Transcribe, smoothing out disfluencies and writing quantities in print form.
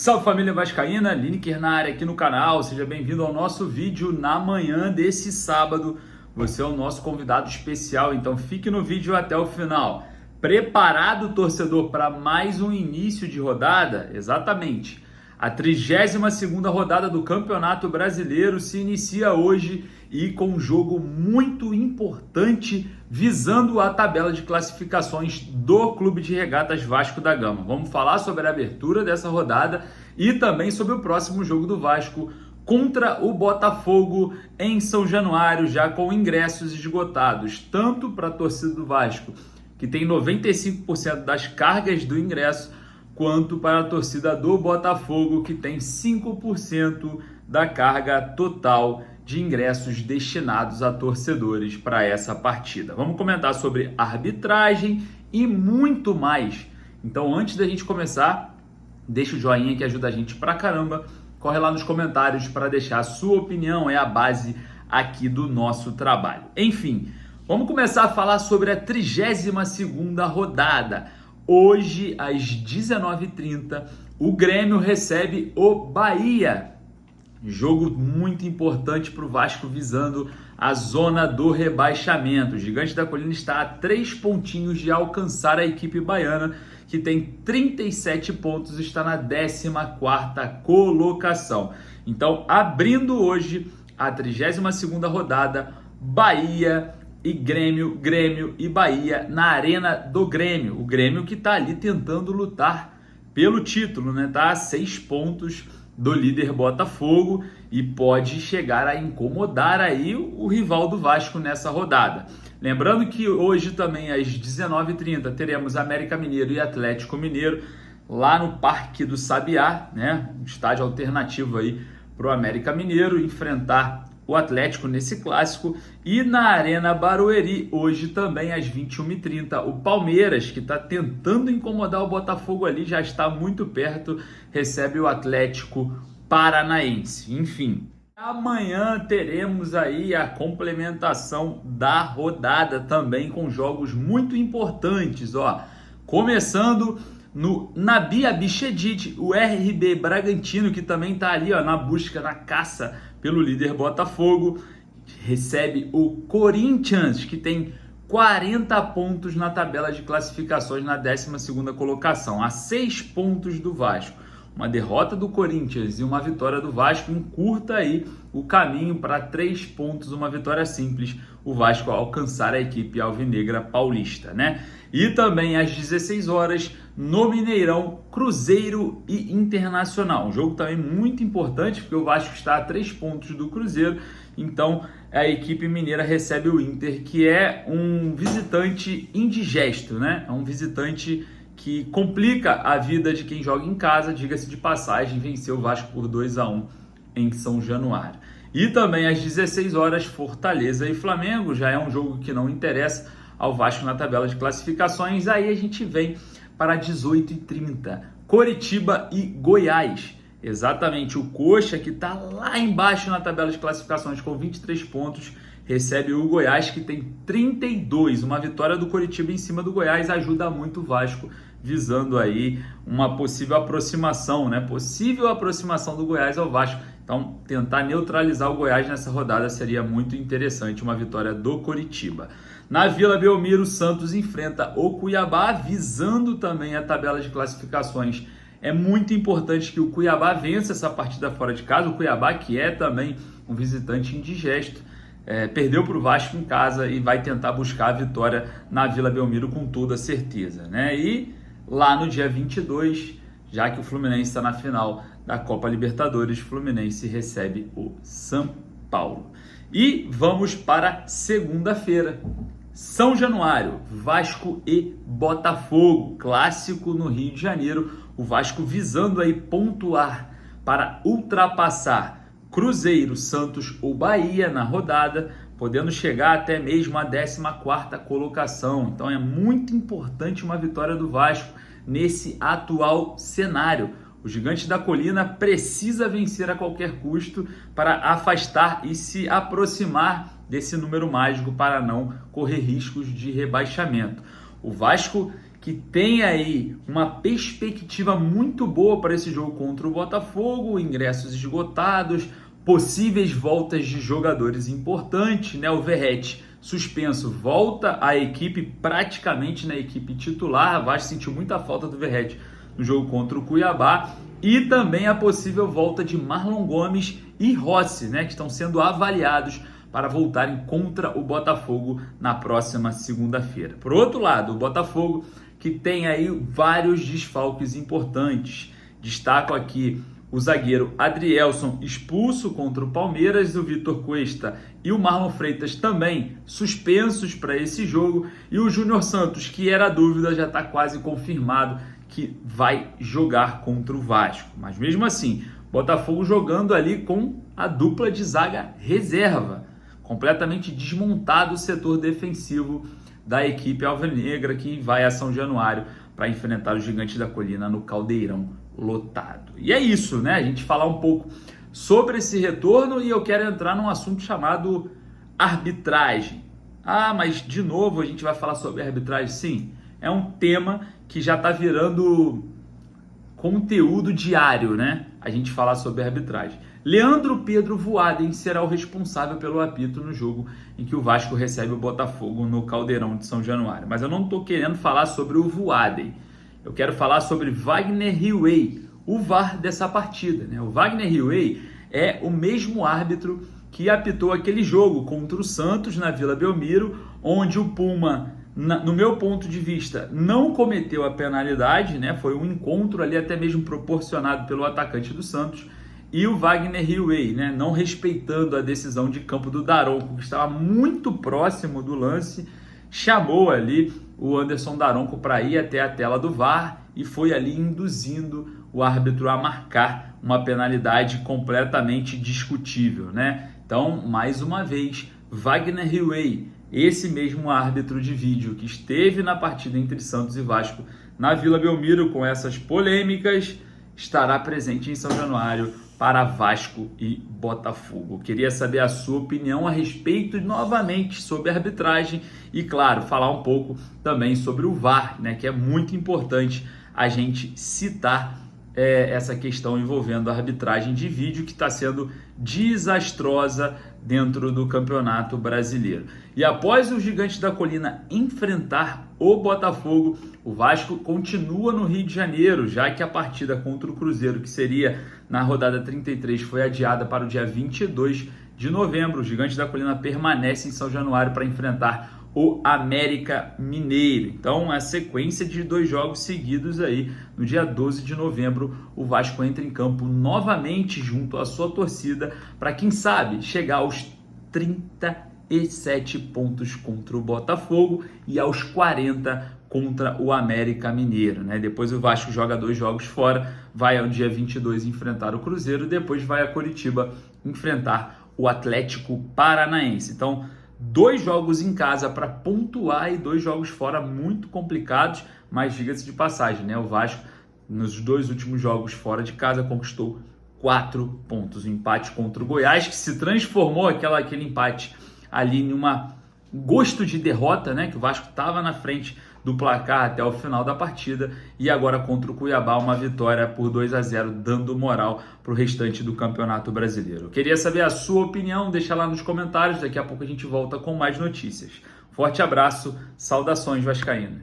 Salve família vascaína, Lineker na área aqui no canal, seja bem-vindo ao nosso vídeo na manhã desse sábado. Você é o nosso convidado especial, então fique no vídeo até o final. Preparado, torcedor, para mais um início de rodada? Exatamente. A 32ª rodada do Campeonato Brasileiro se inicia hoje e com um jogo muito importante visando a tabela de classificações do Clube de Regatas Vasco da Gama. Vamos falar sobre a abertura dessa rodada e também sobre o próximo jogo do Vasco contra o Botafogo em São Januário, já com ingressos esgotados, tanto para a torcida do Vasco, que tem 95% das cargas do ingresso, quanto para a torcida do Botafogo, que tem 5% da carga total de ingressos destinados a torcedores para essa partida. Vamos comentar sobre arbitragem e muito mais. Então, antes da gente começar, deixa o joinha que ajuda a gente pra caramba. Corre lá nos comentários para deixar a sua opinião, é a base aqui do nosso trabalho. Enfim, vamos começar a falar sobre a 32ª rodada. Hoje, às 19h30, o Grêmio recebe o Bahia. Jogo muito importante para o Vasco visando a zona do rebaixamento. O Gigante da Colina está a 3 pontinhos de alcançar a equipe baiana, que tem 37 pontos, está na 14ª colocação. Então, abrindo hoje a 32ª rodada, Bahia e Grêmio, Grêmio e Bahia na Arena do Grêmio. O Grêmio que está ali tentando lutar pelo título, né? Tá a 6 pontos do líder Botafogo e pode chegar a incomodar aí o rival do Vasco nessa rodada. Lembrando que hoje também às 19h30 teremos América Mineiro e Atlético Mineiro lá no Parque do Sabiá, né? Um estádio alternativo aí para o América Mineiro enfrentar o Atlético nesse clássico. E na Arena Barueri, hoje também às 21h30, o Palmeiras, que está tentando incomodar o Botafogo ali, já está muito perto, recebe o Atlético Paranaense. Enfim, amanhã teremos aí a complementação da rodada também com jogos muito importantes, ó. Começando no Nabi Abichedid, o RB Bragantino, que também está ali, ó, na busca, na caça pelo líder Botafogo, recebe o Corinthians, que tem 40 pontos na tabela de classificações na 12ª colocação, a 6 pontos do Vasco. Uma derrota do Corinthians e uma vitória do Vasco encurta aí o caminho para 3 pontos, uma vitória simples, o Vasco alcançar a equipe alvinegra paulista, né? E também às 16 horas no Mineirão, Cruzeiro e Internacional. Um jogo também muito importante, porque o Vasco está a 3 pontos do Cruzeiro, então a equipe mineira recebe o Inter, que é um visitante indigesto, né? É um visitante que complica a vida de quem joga em casa, diga-se de passagem, venceu o Vasco por 2-1 em São Januário. E também às 16 horas, Fortaleza e Flamengo, já é um jogo que não interessa ao Vasco na tabela de classificações. Aí a gente vem para 18h30, Coritiba e Goiás. Exatamente, o Coxa, que está lá embaixo na tabela de classificações com 23 pontos, recebe o Goiás, que tem 32. Uma vitória do Coritiba em cima do Goiás ajuda muito o Vasco, visando aí uma possível aproximação, né? Possível aproximação do Goiás ao Vasco. Então, tentar neutralizar o Goiás nessa rodada seria muito interessante, uma vitória do Coritiba. Na Vila Belmiro, o Santos enfrenta o Cuiabá, visando também a tabela de classificações. É muito importante que o Cuiabá vença essa partida fora de casa. O Cuiabá, que é também um visitante indigesto, perdeu para o Vasco em casa e vai tentar buscar a vitória na Vila Belmiro com toda certeza, né? E lá no dia 22, já que o Fluminense está na final da Copa Libertadores, o Fluminense recebe o São Paulo. E vamos para segunda-feira, São Januário, Vasco e Botafogo, clássico no Rio de Janeiro. O Vasco visando aí pontuar para ultrapassar Cruzeiro, Santos ou Bahia na rodada, podendo chegar até mesmo à 14ª colocação. Então é muito importante uma vitória do Vasco nesse atual cenário. O Gigante da Colina precisa vencer a qualquer custo para afastar e se aproximar desse número mágico para não correr riscos de rebaixamento. O Vasco que tem aí uma perspectiva muito boa para esse jogo contra o Botafogo, ingressos esgotados, possíveis voltas de jogadores importantes, né? O Verratti suspenso, volta à equipe praticamente na equipe titular. O Vasco sentiu muita falta do Verratti no jogo contra o Cuiabá, e também a possível volta de Marlon Gomes e Rossi, né, que estão sendo avaliados para voltarem contra o Botafogo na próxima segunda-feira. Por outro lado, o Botafogo, que tem aí vários desfalques importantes. Destaco aqui o zagueiro Adrielson, expulso contra o Palmeiras, o Vitor Cuesta e o Marlon Freitas também suspensos para esse jogo, e o Júnior Santos, que era dúvida, já está quase confirmado que vai jogar contra o Vasco. Mas mesmo assim, Botafogo jogando ali com a dupla de zaga reserva, completamente desmontado o setor defensivo da equipe alvinegra, que vai a São Januário para enfrentar o Gigante da Colina no Caldeirão lotado. E é isso, né? A gente falar um pouco sobre esse retorno, e eu quero entrar num assunto chamado arbitragem. Ah, mas de novo a gente vai falar sobre arbitragem? Sim, é um tema que já está virando conteúdo diário, né? A gente falar sobre arbitragem. Leandro Pedro Voaden será o responsável pelo apito no jogo em que o Vasco recebe o Botafogo no Caldeirão de São Januário. Mas eu não estou querendo falar sobre o Voaden. Eu quero falar sobre Wagner Riway, o VAR dessa partida, né? O Wagner Riway é o mesmo árbitro que apitou aquele jogo contra o Santos na Vila Belmiro, onde o Puma, no meu ponto de vista, não cometeu a penalidade, né? Foi um encontro ali até mesmo proporcionado pelo atacante do Santos, e o Wagner Riway, né, não respeitando a decisão de campo do Daronco, que estava muito próximo do lance, chamou ali o Anderson Daronco para ir até a tela do VAR e foi ali induzindo o árbitro a marcar uma penalidade completamente discutível, né? Então, mais uma vez, Wagner Riway, esse mesmo árbitro de vídeo que esteve na partida entre Santos e Vasco na Vila Belmiro com essas polêmicas, estará presente em São Januário para Vasco e Botafogo. Queria saber a sua opinião a respeito novamente sobre a arbitragem e, claro, falar um pouco também sobre o VAR, né, que é muito importante a gente citar essa questão envolvendo a arbitragem de vídeo, que está sendo desastrosa dentro do Campeonato Brasileiro. E após o Gigante da Colina enfrentar o Botafogo, o Vasco continua no Rio de Janeiro, já que a partida contra o Cruzeiro, que seria na rodada 33, foi adiada para o dia 22 de novembro. O Gigante da Colina permanece em São Januário para enfrentar o América Mineiro. Então, a sequência de 2 jogos seguidos aí, no dia 12 de novembro, o Vasco entra em campo novamente junto à sua torcida para, quem sabe, chegar aos 37 pontos contra o Botafogo e aos 40 contra o América Mineiro, né? Depois o Vasco joga 2 jogos fora, vai ao dia 22 enfrentar o Cruzeiro, depois vai a Curitiba enfrentar o Atlético Paranaense. Então, 2 jogos em casa para pontuar e 2 jogos fora muito complicados, mas diga-se de passagem, né? O Vasco, nos 2 últimos jogos fora de casa, conquistou 4 pontos. O empate contra o Goiás, que se transformou aquele empate ali em gosto de derrota, né? Que o Vasco estava na frente do placar até o final da partida, e agora contra o Cuiabá uma vitória por 2-0, dando moral para o restante do Campeonato Brasileiro. Eu queria saber a sua opinião, deixa lá nos comentários, daqui a pouco a gente volta com mais notícias. Forte abraço, saudações vascaínas.